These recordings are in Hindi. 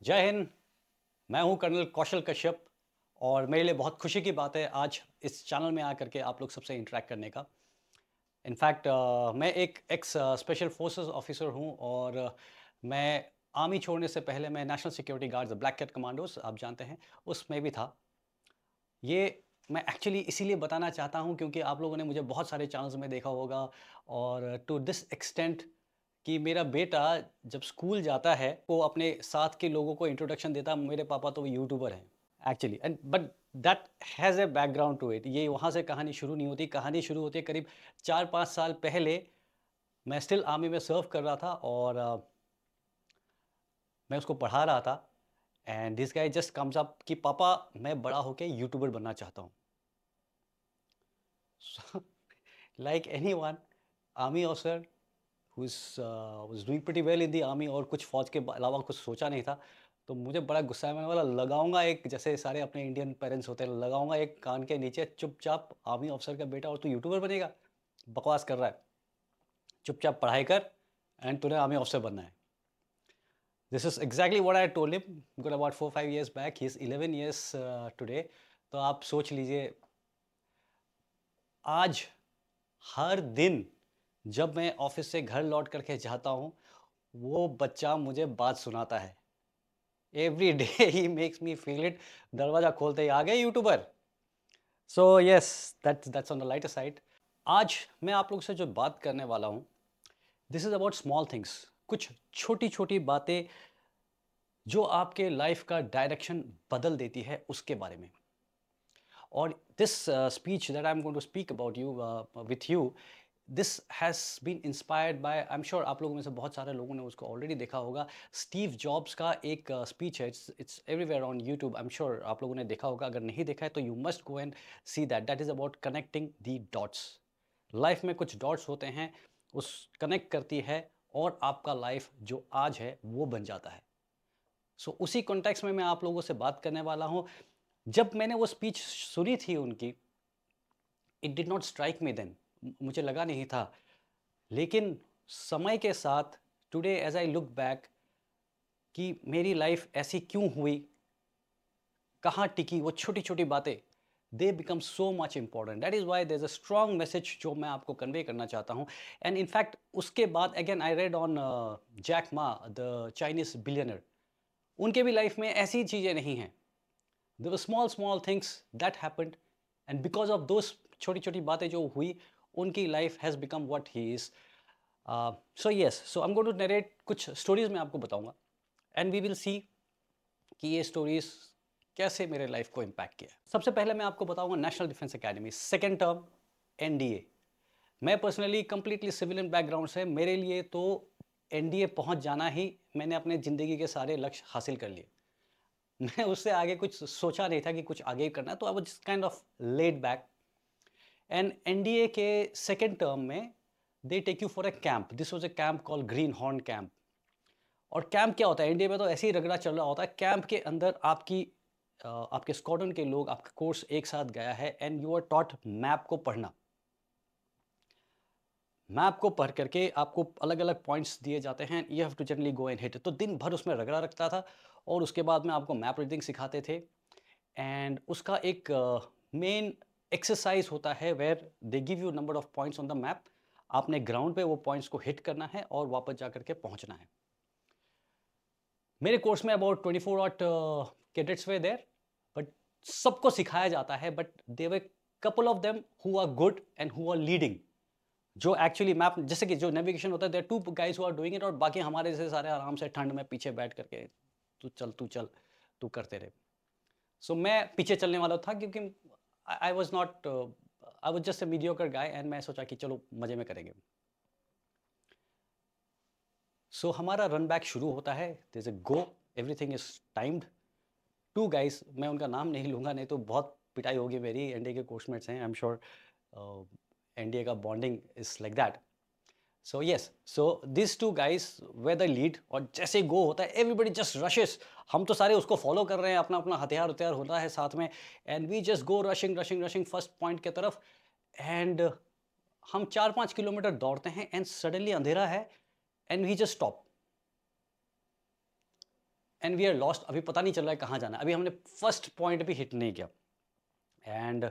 जय हिंद। मैं हूं कर्नल कौशल कश्यप और मेरे लिए बहुत खुशी की बात है आज इस चैनल में आकर के आप लोग सबसे इंटरेक्ट करने का। इनफैक्ट मैं एक एक्स स्पेशल फोर्सेस ऑफिसर हूं और मैं आर्मी छोड़ने से पहले मैं national security guards black cat commandos आप जानते हैं उसमें भी था। ये मैं एक्चुअली इसीलिए बताना चाहता हूं क्योंकि आप लोगों ने मुझे बहुत सारे चैनल्स में देखा होगा और टू दिस एक्सटेंट कि मेरा बेटा जब स्कूल जाता है वो अपने साथ के लोगों को इंट्रोडक्शन देता है, मेरे पापा तो यूट्यूबर हैं actually. And but that has a background to it. ये वहाँ से कहानी शुरू नहीं होती, कहानी शुरू होती है करीब 4-5 साल पहले। मैं स्टिल आर्मी में सर्व कर रहा था और मैं उसको पढ़ा रहा था and this guy just comes up कि पापा मैं बड़ा होके यूट्यूबर बनना चाहता हूँ। Like any one army officer was doing pretty well in the army और कुछ फौज के अलावा कुछ सोचा नहीं था। तो मुझे बड़ा गुस्सा है, मैंने बोला लगाऊंगा एक, जैसे सारे अपने इंडियन पेरेंट्स होते हैं, लगाऊंगा एक कान के नीचे, चुपचाप आर्मी ऑफिसर का बेटा और तू यूट्यूबर बनेगा, बकवास कर रहा है, चुपचाप पढ़ाई कर एंड तूने आर्मी ऑफिसर बनना है। This is exactly what I told him good about 4-5 years back. He is 11 years today. तो आप सोच लीजिए, आज हर दिन जब मैं ऑफिस से घर लौट करके जाता हूँ वो बच्चा मुझे बात सुनाता है। Every day he makes me feel it. दरवाजा खोलते ही आ गए YouTuber. So yes, that's on the lighter side. आज मैं आप लोग से जो बात करने वाला हूँ, this is about small things, कुछ छोटी छोटी बातें जो आपके लाइफ का डायरेक्शन बदल देती है उसके बारे में। और this speech that I am going to speak about you with you, this has been inspired by, I am sure आप लोगों में से बहुत सारे लोगों ने उसको ऑलरेडी देखा होगा। स्टीव जॉब्स का एक स्पीच है, it's everywhere on YouTube. I am sure आप लोगों ने देखा होगा, अगर नहीं देखा है तो you must go and see that. That is about connecting the dots. Life में कुछ डॉट्स होते हैं, उस कनेक्ट करती है और आपका लाइफ जो आज है वो बन जाता है। सो उसी कॉन्टेक्स्ट में मैं आप लोगों से बात करने वाला हूँ। जब मैंने वो स्पीच सुनी थी उनकी, it did not strike me then, मुझे लगा नहीं था। लेकिन समय के साथ today as I look back कि मेरी लाइफ ऐसी क्यों हुई, कहाँ टिकी, वो छोटी छोटी बातें, they become so much important. That is why there is a strong message जो मैं आपको कन्वे करना चाहता हूँ। एंड इनफैक्ट उसके बाद again I read on Jack Ma, the Chinese billionaire. उनके भी लाइफ में ऐसी चीज़ें नहीं हैं। There were small small things that happened and because of those छोटी छोटी बातें जो हुई, उनकी life has become what he is. So yes, so I am going to narrate कुछ स्टोरीज मैं आपको बताऊंगा एंड वी विल सी कि ये स्टोरीज कैसे मेरे लाइफ को इम्पैक्ट किया है। सबसे पहले मैं आपको बताऊंगा national defence academy second term, NDA. मैं पर्सनली कंप्लीटली सिविलियन बैकग्राउंड से, मेरे लिए तो एनडीए पहुंच जाना ही, मैंने अपने ज़िंदगी के सारे लक्ष्य हासिल कर लिए। मैं उससे आगे कुछ सोचा नहीं था कि कुछ आगे करना है, तो I was just kind of laid back. And NDA के सेकेंड टर्म में they take you for a camp. This was a camp called greenhorn camp. और कैंप क्या होता है, इंडिया में तो ऐसे ही रगड़ा चल रहा होता है। कैंप के अंदर आपके स्क्वाड्रन के लोग, आपका कोर्स एक साथ गया है and you are taught map को पढ़ना। मैप को पढ़ करके आपको अलग अलग पॉइंट्स दिए जाते हैं, you have to generally go and hit. तो दिन भर उसमें रगड़ा रखता था और उसके बाद में आपको मैप रीडिंग सिखाते थे। एंड उसका एक मेन एक्सरसाइज होता है where they give you number of points on the map. आपने ग्राउंड पे वो पॉइंट्स को हिट करना है और वापस जा करके पहुंचना है। मेरे कोर्स में about 24 out cadets were there, but सबको सिखाया जाता है, but they were couple of them who are good and who are leading. जो एक्चुअली मैप, जैसे कि जो नेविगेशन होता है, there two guys who are doing it, और बाकी हमारे जैसे सारे आराम से ठंड में पीछे बैठ करके तू चल तू चल तू करते रहे। सो मैं पीछे चलने वाला था क्योंकि I was not, I was just a mediocre guy and मैं सोचा कि चलो मजे में करेंगे। सो हमारा रन बैक शुरू होता है, there is a go, everything is timed. Two guys, मैं उनका नाम नहीं लूंगा नहीं तो बहुत पिटाई होगी मेरी, एनडीए के कोर्समेट्स हैं, आई एम श्योर एनडीए का bonding is like that. So yes, so this two guys were the lead, और जैसे गो होता है एवरीबडी जस्ट रशेस। हम तो सारे उसको फॉलो कर रहे हैं, अपना अपना हथियार हथियार होता है साथ में, and we just go rushing rushing rushing first point की तरफ। एंड हम 4-5 किलोमीटर दौड़ते हैं एंड सडनली अंधेरा है and we just stop. And we are lost, अभी पता नहीं चल रहा है कहाँ जाना है, अभी हमने फर्स्ट पॉइंट भी हिट नहीं किया एंड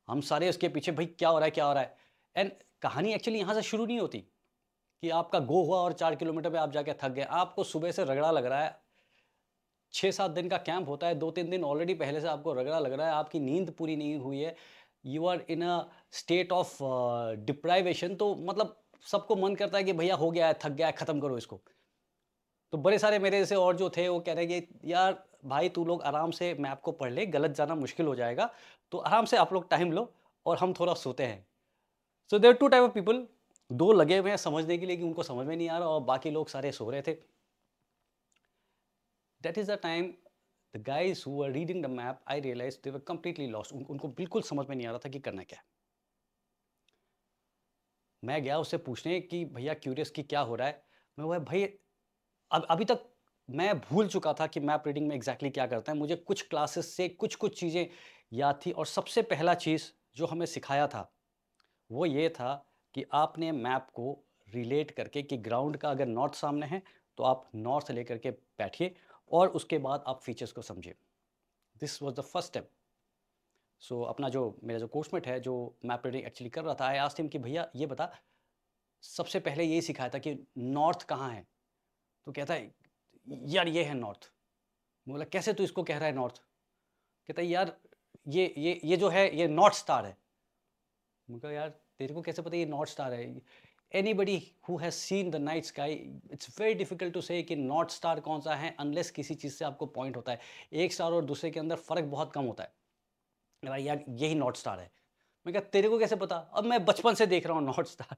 हम सारे उसके पीछे, भाई क्या हो रहा है क्या हो रहा है। एंड कहानी एक्चुअली यहाँ से शुरू नहीं होती कि आपका गो हुआ और 4 किलोमीटर पे आप जाके थक गए, आपको सुबह से रगड़ा लग रहा है, 6-7 दिन का कैंप होता है, 2-3 दिन ऑलरेडी पहले से आपको रगड़ा लग रहा है, आपकी नींद पूरी नहीं हुई है, you are in a state of deprivation, तो मतलब सबको मन करता है कि भैया हो गया है, थक गया है, खत्म करो इसको। तो बड़े सारे मेरे जैसे और जो थे वो कह रहे हैं कि यार भाई तू लोग आराम से मैप को पढ़ ले, गलत जाना मुश्किल हो जाएगा, तो आराम से आप लोग टाइम लो और हम थोड़ा सोते हैं। So there two type of people, दो लगे हुए हैं समझने के लिए कि उनको समझ में नहीं आ रहा और बाकी लोग सारे सो रहे थे। That is the time the guys who were reading the map, I realise they were completely lost, उनको बिल्कुल समझ में नहीं आ रहा था कि करना क्या है। मैं गया उससे पूछने कि भैया क्यूरियस कि क्या हो रहा है। मैं बोला भाई अब अभी तक मैं भूल चुका था कि मैप रीडिंग में एग्जैक्टली क्या करता है, मुझे कुछ क्लासेस से कुछ कुछ चीज़ें याद थी और सबसे पहला चीज़ जो हमें सिखाया था वो ये था कि आपने मैप को रिलेट करके कि ग्राउंड का अगर नॉर्थ सामने है तो आप नॉर्थ लेकर के बैठिए और उसके बाद आप फीचर्स को समझिए। This was the first step. So अपना जो मेरा जो कोर्समेट है जो मैप रीडिंग एक्चुअली कर रहा था, आई आस्क्ड हिम कि भैया ये बता, सबसे पहले यही सिखाया था कि नॉर्थ कहाँ है। तो कहता है यार ये है नॉर्थ। मैं बोला कैसे तू इसको कह रहा है नॉर्थ। कहता है यार ये जो है ये नॉर्थ स्टार है। मैं कहा यार तेरे को कैसे पता ये नॉर्थ स्टार है। Anybody who has seen the night sky, it's very difficult to say कि नॉर्थ स्टार कौन सा है अनलेस किसी चीज़ से आपको पॉइंट होता है। एक स्टार और दूसरे के अंदर फ़र्क बहुत कम होता है। मेरा यार यही नॉर्थ स्टार है। मैं कहा तेरे को कैसे पता, अब मैं बचपन से देख रहा हूँ north star.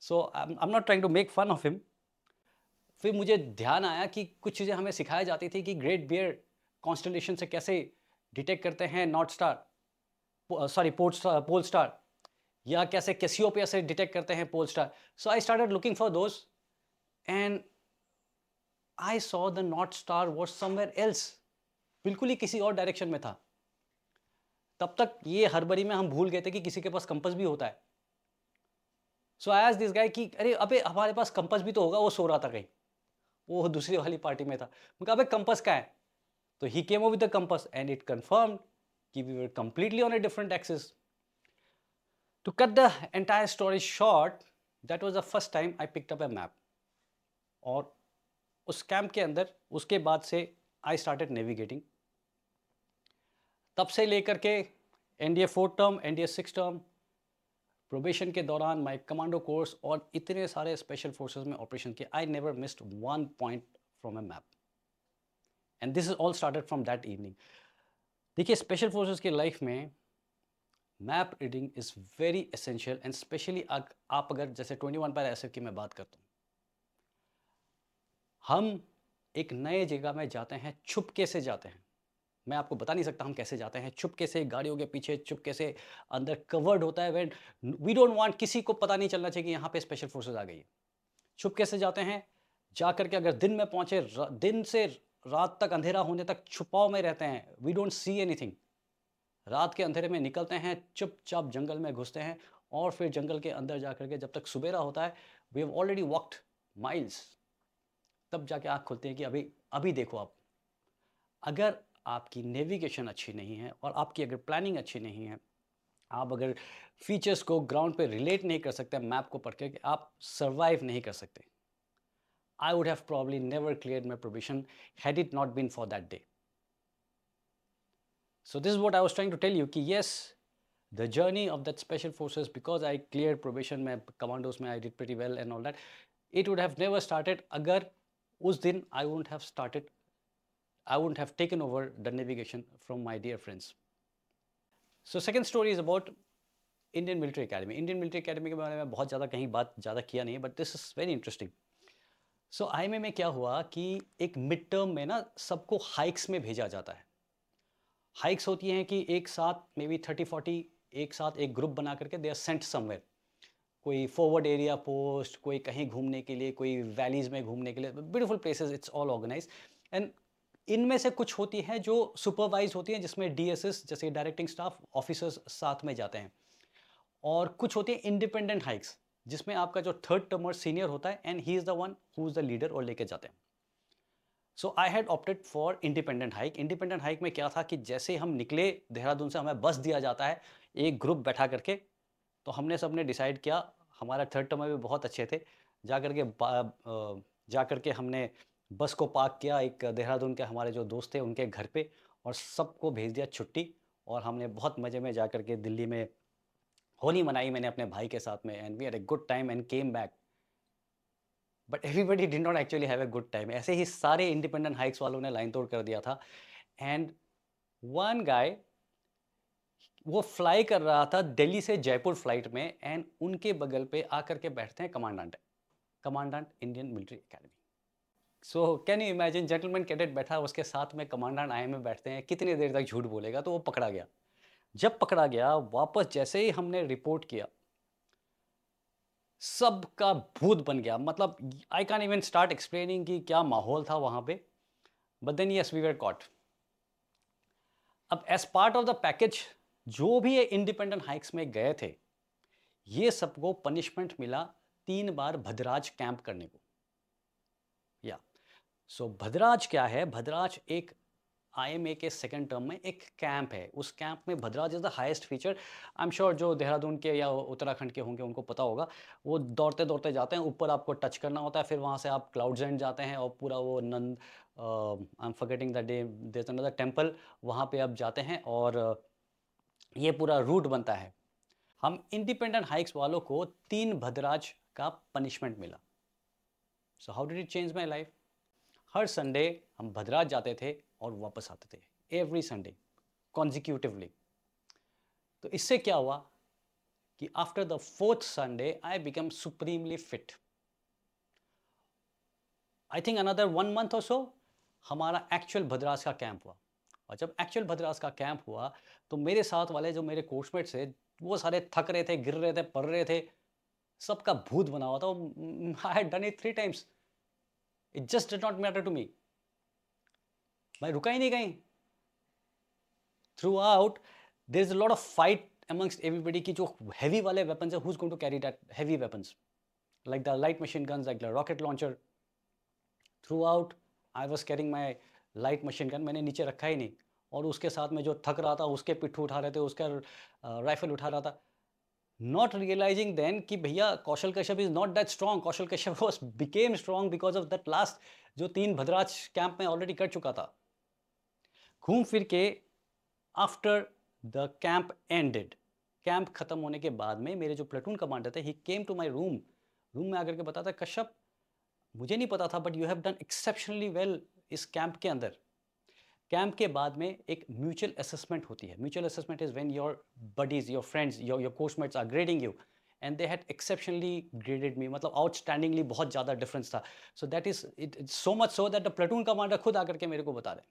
So I am not trying to make fun of him. फिर मुझे ध्यान आया कि कुछ चीज़ें हमें सिखाई जाती थी कि ग्रेट बियर कॉन्स्टलेशन से कैसे डिटेक्ट करते हैं north star, sorry pole star, या कैसे कैसियोपिया से डिटेक्ट करते हैं pole star. So I started looking for those and I saw the north star was somewhere else, बिल्कुल ही किसी और डायरेक्शन में था। तब तक ये हड़बड़ी में हम भूल गए थे कि किसी के पास कंपास भी होता है। सो आई आस्क्ड दिस गाय कि अरे अबे हमारे पास कंपास भी तो होगा, वो सो रहा था कहीं, वो दूसरी वाली पार्टी में था। मैं कहा अबे कंपास का है। तो he came over with the compass and it confirmed कि we were completely on a different axis. To cut the entire story short, that was the first time I picked up a map. और उस कैंप के अंदर उसके बाद से I started navigating. तब से लेकर के NDA 4th term, NDA 6th term, probation के दौरान माय कमांडो कोर्स और इतने सारे स्पेशल फोर्सेस में ऑपरेशन किए, I never missed one point from a map and this is all started from that evening. देखिए स्पेशल फोर्सेस की लाइफ में map reading is very essential and specially आप अगर जैसे 21 पर ऐसे की मैं बात करता हूँ, हम एक नए जगह में जाते हैं, छुपके से जाते हैं। मैं आपको बता नहीं सकता हम कैसे जाते हैं, छुपके से गाड़ियों के पीछे, छुपके से अंदर कवर्ड होता है। व्हेन वी डोंट वांट किसी को पता नहीं चलना चाहिए कि यहाँ पे स्पेशल फोर्सेस आ गई है। छुपके से जाते हैं, जा करके अगर दिन में पहुंचे, दिन से रात तक अंधेरा होने तक छुपाव में रहते हैं, वी डोंट सी एनीथिंग। रात के अंधेरे में निकलते हैं, चुपचाप जंगल में घुसते हैं और फिर जंगल के अंदर जा करके जब तक सुबेरा होता है, we have already walked miles, तब जाके आँख खुलती है कि अभी अभी देखो आप। अगर आपकी नेविगेशन अच्छी नहीं है और आपकी अगर प्लानिंग अच्छी नहीं है, आप अगर फीचर्स को ग्राउंड पे रिलेट नहीं कर सकते मैप को पढ़ के, आप सर्वाइव नहीं कर सकते। I would have probably never cleared my probation had it not been for that day. So this is what I was trying to tell you कि yes, the journey of that special forces, because I cleared probation में, commandos में I did pretty well and all that, it would have never started अगर उस दिन I wouldn't have taken over the navigation from my dear friends. So second story is about Indian Military Academy. Indian Military Academy के बारे में बहुत ज़्यादा कहीं बात ज़्यादा किया नहीं है, but this is very interesting. So IMA में क्या हुआ कि एक मिड टर्म में ना सबको हाइक्स में भेजा जाता है। हाइक्स होती हैं कि एक साथ मे बी 30-40 एक साथ एक ग्रुप बना करके दे आर सेंट समवेयर, कोई फॉरवर्ड एरिया पोस्ट, कोई कहीं घूमने के लिए, कोई वैलीज में घूमने के लिए, beautiful places, it's all organise. And इनमें से कुछ होती हैं जो सुपरवाइज होती हैं जिसमें डीएसएस जैसे डायरेक्टिंग स्टाफ ऑफिसर्स साथ में जाते हैं, और कुछ होती हैं इंडिपेंडेंट हाइक्स जिसमें आपका जो थर्ड टर्मर सीनियर होता है and he is the one who is the leader और लेके जाते हैं। So I had opted for independent hike. Independent hike में क्या था कि जैसे ही हम निकले देहरादून से, हमें बस दिया जाता है एक ग्रुप बैठा करके। तो हमने सबने डिसाइड किया, हमारा थर्ड टर्म में भी बहुत अच्छे थे, जा करके जा करके हमने बस को पार्क किया एक देहरादून के हमारे जो दोस्त थे उनके घर पे, और सबको भेज दिया छुट्टी। और हमने बहुत मज़े में जा करके दिल्ली में होली मनाई मैंने अपने भाई के साथ में, and we had a good time and came back. But everybody did not actually have a good time. ऐसे ही सारे इंडिपेंडेंट हाइक्स वालों ने लाइन तोड़ कर दिया था। एंड वन गाय, वो फ्लाई कर रहा था दिल्ली से जयपुर फ्लाइट में, एंड उनके बगल पे आकर के बैठते हैं commandant, commandant Indian military academy. So can you imagine, gentleman cadet बैठा, उसके साथ में कमांडेंट आई में बैठते हैं, कितनी देर तक झूठ बोलेगा। तो वो पकड़ा गया। जब पकड़ा गया, वापस जैसे ही हमने रिपोर्ट किया, सबका भूत बन गया। मतलब I can even start explaining कि क्या माहौल था वहां पे। But then yes, we were caught. अब as part of the package, जो भी ये इंडिपेंडेंट हाइक्स में गए थे, ये सबको पनिशमेंट मिला 3 बार भद्राज कैंप करने को। या सो भद्राज क्या है? भद्राज एक आईएमए के सेकंड टर्म में एक कैंप है। उस कैंप में Bhadraj is the highest feature. I am sure जो देहरादून के या उत्तराखंड के होंगे उनको पता होगा। वो दौड़ते दौड़ते जाते हैं, ऊपर आपको टच करना होता है, फिर वहाँ से आप क्लाउड्स एंड जाते हैं, और पूरा वो नंद, I am forgetting the day, there is another temple, वहाँ पे आप जाते हैं, और ये पूरा रूट बनता है। हम इंडिपेंडेंट हाइक्स वालों को 3 भद्राज का पनिशमेंट मिला। So how did it change my life? Her Sunday हम भद्राज जाते थे और वापस आते थे, एवरी संडे कॉन्जिक्यूटिवली। तो इससे क्या हुआ कि after the fourth Sunday I become supremely fit. I think another 1 month और सो हमारा एक्चुअल भद्रास का कैंप हुआ। और जब एक्चुअल भद्रास का कैंप हुआ, तो मेरे साथ वाले जो मेरे कोर्समेट्स थे, वो सारे थक रहे थे, गिर रहे थे, पड़ रहे थे, सबका भूत बना हुआ था। I had done it 3 times। It just did not matter to me. मैं रुका ही नहीं कहीं। Throughout there is a lot of fight amongst everybody कि जो heavy वाले weapons है, who's going to carry that heavy weapons, like the light machine guns, like the rocket launcher. Throughout I was carrying my light machine gun, मैंने नीचे रखा ही नहीं, और उसके साथ में जो थक रहा था उसके पिट्ठू उठा रहे थे, उसका राइफल उठा रहा था, not realizing then कि भैया कौशल Kashyap is not that strong. Kaushal Kashyap was became strong because of that last जो 3 भद्राज कैंप में ऑलरेडी कर चुका था। घूम फिर के after the camp ended, camp खत्म होने के बाद में मेरे जो प्लेटून कमांडर थे, ही केम टू माय रूम में आकर के बताता, कश्यप मुझे नहीं पता था but you have done exceptionally well इस कैंप के अंदर। कैंप के बाद में एक म्यूचुअल असेसमेंट होती है। Mutual assessment is when your buddies, your friends, your coursemates are grading you, and they had exceptionally graded me, मतलब आउटस्टैंडिंगली, बहुत ज़्यादा डिफरेंस था। So that is it, so much so that the platoon commander खुद आकर के मेरे को बता रहे।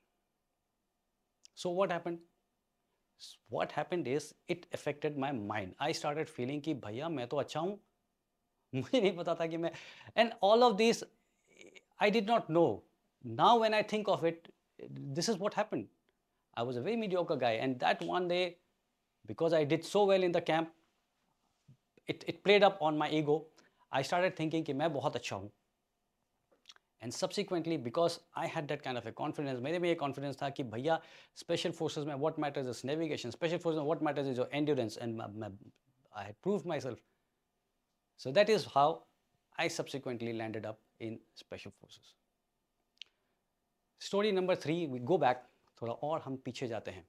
So what happened? What happened is it affected my mind. I started feeling कि भैया मैं तो अच्छा हूँ, मुझे नहीं पता था कि मैं, and all of this I did not know. Now when I think of it, this is what happened. I was a very mediocre guy, and that one day, because I did so well in the camp, it played up on my ego. I started thinking कि मैं बहुत अच्छा हूँ, and subsequently because I had that kind of a confidence, मेरे में ये confidence था कि भैया special forces में what matters is navigation, special forces में what matters is your endurance, and I had proved myself. So that is how I subsequently landed up in special forces. Story number 3, we go back, थोड़ा और हम पीछे जाते हैं,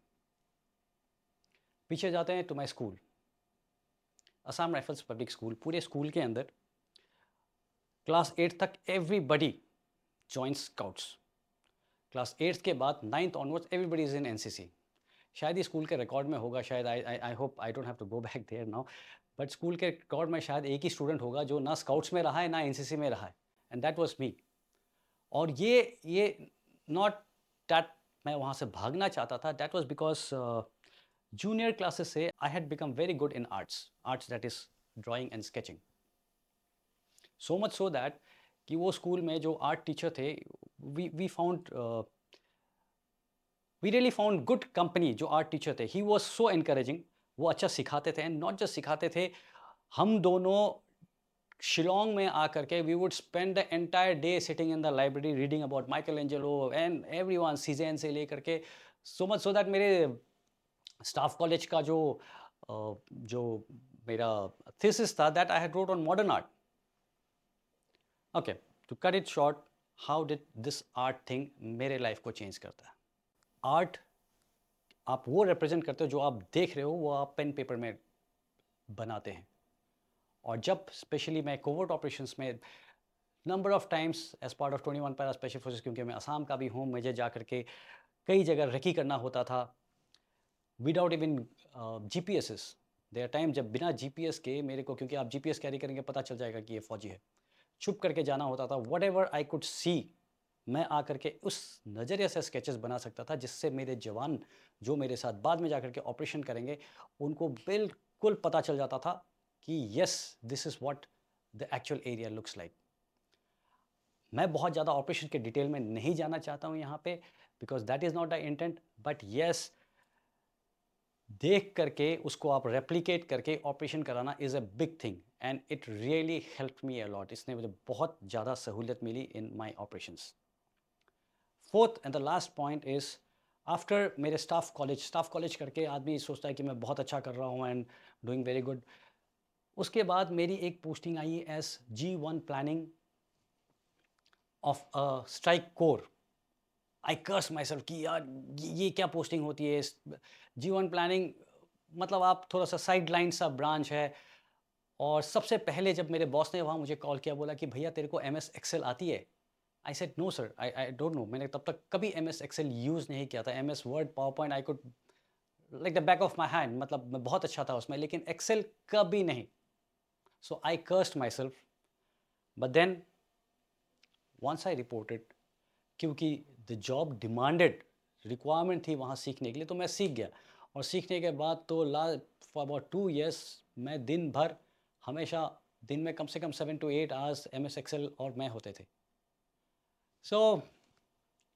to my school, Assam Rifles Public School. पूरे स्कूल के अंदर क्लास 8 तक everybody joins scouts. Class 8th के बाद 9th onwards everybody is in NCC. शायद ये स्कूल के रिकॉर्ड में होगा, शायद I hope I don't have to go back there now, but school के रिकॉर्ड में शायद एक ही स्टूडेंट होगा जो ना स्काउट्स में रहा है ना एनसीसी में रहा है, एंड दैट वाज मी। और ये नॉट दैट मैं वहाँ से भागना चाहता था, that was because junior classes से I had become very good in arts that is drawing and sketching. So much so that कि वो स्कूल में जो आर्ट टीचर थे, we found we really found good company. जो आर्ट टीचर थे, ही वॉज सो एनकरेजिंग, वो अच्छा सिखाते थे, एंड नॉट जस्ट सिखाते थे, हम दोनों शिलोंग में आकर के we would spend the entire day sitting in the library reading about Michelangelo and everyone, Cezanne से लेकर के, सो मच सो दैट मेरे स्टाफ कॉलेज का जो मेरा थीसिस था, that I had wrote on modern art. Okay, to cut it short, how did this art thing मेरे लाइफ को चेंज करता है? आर्ट आप वो रिप्रेजेंट करते हो जो आप देख रहे हो, वो आप पेन पेपर में बनाते हैं. और जब स्पेशली मैं कोवर्ट ऑपरेशंस में number of times as part of 21 para special forces, क्योंकि मैं असम का भी हूँ, मुझे जा करके कई जगह रेकी करना होता था विदाउट इवन जीपीएसएस. देयर टाइम जब बिना जीपीएस के मेरे को, क्योंकि आप जीपीएस कैरी करेंगे पता चल जाएगा कि ये फौजी है, छुप करके जाना होता था. What ever I could see, मैं आकर के उस नज़रिए से स्केचेस बना सकता था, जिससे मेरे जवान जो मेरे साथ बाद में जाकर के ऑपरेशन करेंगे, उनको बिल्कुल पता चल जाता था कि yes, this is what the actual area looks like. मैं बहुत ज़्यादा ऑपरेशन के डिटेल में नहीं जाना चाहता हूँ यहाँ पे, because that is not the intent. But yes, देख करके उसको आप रेप्लिकेट करके ऑपरेशन कराना is a big thing, and it really help me a lot. इसने मुझे बहुत ज़्यादा सहूलियत मिली in my operations. Fourth and the last point is, after मेरे स्टाफ कॉलेज करके आदमी सोचता है कि मैं बहुत अच्छा कर रहा हूँ एंड डूइंग वेरी गुड. उसके बाद मेरी एक पोस्टिंग आई as G1 planning of a strike corps. I curse myself कि यार ये क्या पोस्टिंग होती है. G1 प्लानिंग मतलब आप थोड़ा सा साइड लाइन सा ब्रांच है. और सबसे पहले जब मेरे बॉस ने वहाँ मुझे कॉल किया, बोला कि भैया तेरे को MS एक्सेल आती है? I said no sir, I don't know. मैंने तब तक कभी MS एक्सेल यूज़ नहीं किया था. MS word, power point I could like the back of my hand, मतलब मैं बहुत अच्छा था उसमें, लेकिन एक्सेल कभी नहीं. So I cursed myself. But then once I reported, क्योंकि द जॉब डिमांडेड, रिक्वायरमेंट थी वहाँ सीखने के लिए, तो मैं सीख गया. और सीखने के बाद तो फॉर अबाउट 2 years मैं दिन भर हमेशा दिन में कम से कम 7 to 8 hours MS एक्सेल और मैं होते थे. So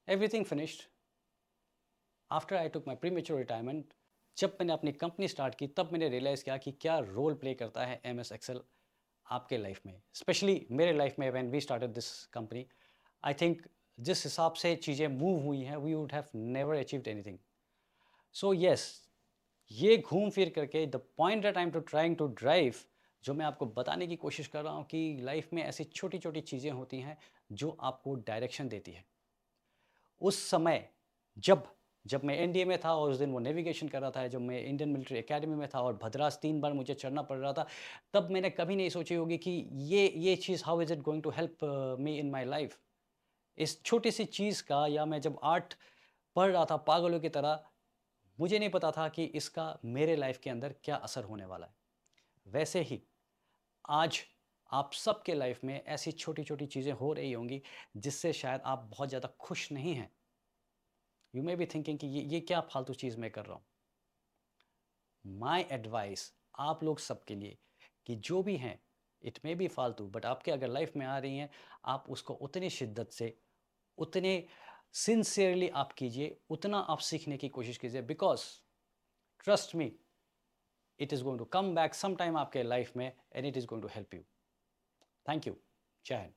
everything finished after I took my pre mature retirement. जब मैंने अपनी कंपनी स्टार्ट की, तब मैंने रियलाइज़ किया कि क्या रोल प्ले करता है MS एक्सेल आपके लाइफ में, स्पेशली मेरे लाइफ में. When we started this company, I think जिस हिसाब से चीज़ें मूव हुई हैं, we would have never achieved anything. So yes, ये घूम फिर करके the point that I am trying to drive, जो मैं आपको बताने की कोशिश कर रहा हूँ कि लाइफ में ऐसी छोटी छोटी चीज़ें होती हैं जो आपको डायरेक्शन देती है. उस समय जब जब मैं एनडीए में था और उस दिन वो नेविगेशन कर रहा था, जब मैं इंडियन मिलिट्री एकेडमी में था और भद्रास 3 बार मुझे चढ़ना पड़ रहा था, तब मैंने कभी नहीं सोची होगी कि ये चीज़ how is it going to help me in my life. इस छोटी सी चीज़ का, या मैं जब आर्ट पढ़ रहा था पागलों की तरह, मुझे नहीं पता था कि इसका मेरे लाइफ के अंदर क्या असर होने वाला है. वैसे ही आज आप सबके लाइफ में ऐसी छोटी छोटी चीज़ें हो रही होंगी जिससे शायद आप बहुत ज़्यादा खुश नहीं हैं. यू मे बी थिंकिंग कि ये क्या फालतू चीज़ मैं कर रहा हूँ. माई एडवाइस आप लोग सबके लिए, कि जो भी हैं, इट मे बी फालतू, बट आपके अगर लाइफ में आ रही हैं, आप उसको उतनी शिद्दत से, उतने सिंसियरली आप कीजिए, उतना आप सीखने की कोशिश कीजिए. Because trust me, it is going to come back some time आपके लाइफ में, and it is going to help you. Thank you. जय हिंद.